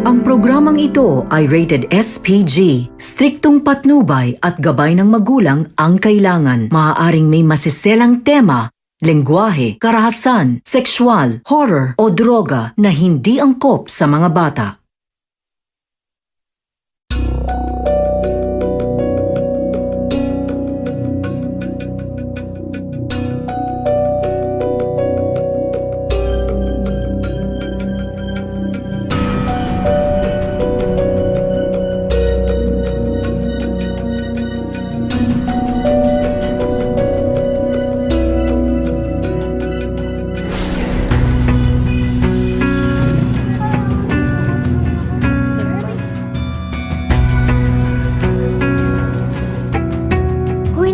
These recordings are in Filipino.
Ang programang ito ay rated SPG. Striktong patnubay at gabay ng magulang ang kailangan. Maaaring may masiselang tema, lengguwahe, karahasan, sexual, horror o droga na hindi angkop sa mga bata.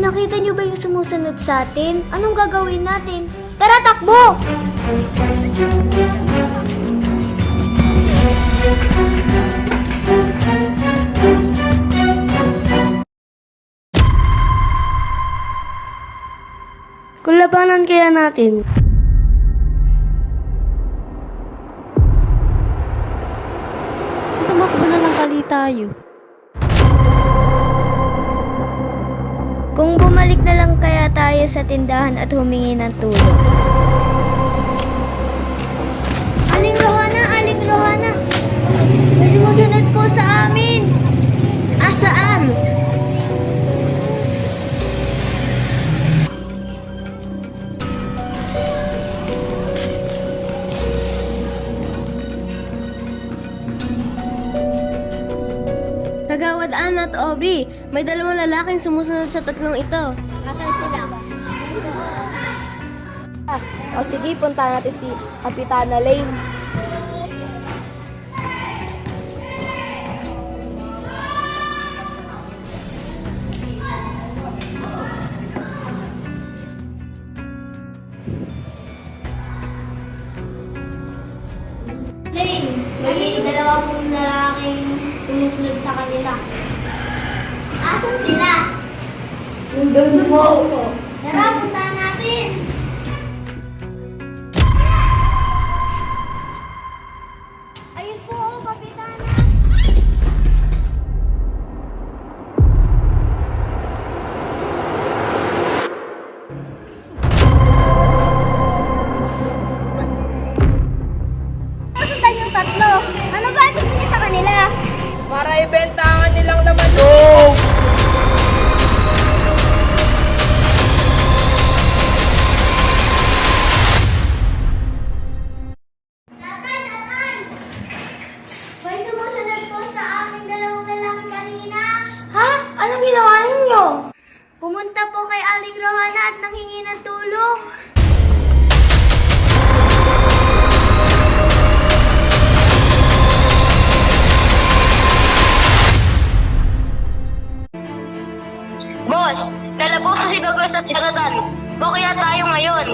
Nakita niyo ba yung sumusunod sa atin? Anong gagawin natin? Tara, takbo! Kung labanan kaya natin. Tumakbo na lang kali tayo. Kung bumalik na lang kaya tayo sa tindahan at humingi ng tulong. Aling Rohana! Aling Rohana! May sumusunod po sa amin! Saan? Kagawad Ana at Aubrey, may dalawang lalaking sumusunod sa tatlong ito. Asan sila? O sige, punta natin si Kapitana Lane. Lane, may dalawa pong lalaking sumusunod sa kanila. Asan sila? Nandun po. Tara, puntahan natin! Ayun po, Kapitana! Nasundan yung tatlo. Ano ba gusto niya sa kanila? Para ibentahan nilang naman. May sumusunod po sa aming dalawang lalaki kanina. Ha? Anong ginawa ninyo? Pumunta po kay Aling Rohana at nanghingi ng tulong. Boss, nalabosa si Douglas at Jonathan. O kaya tayo ngayon.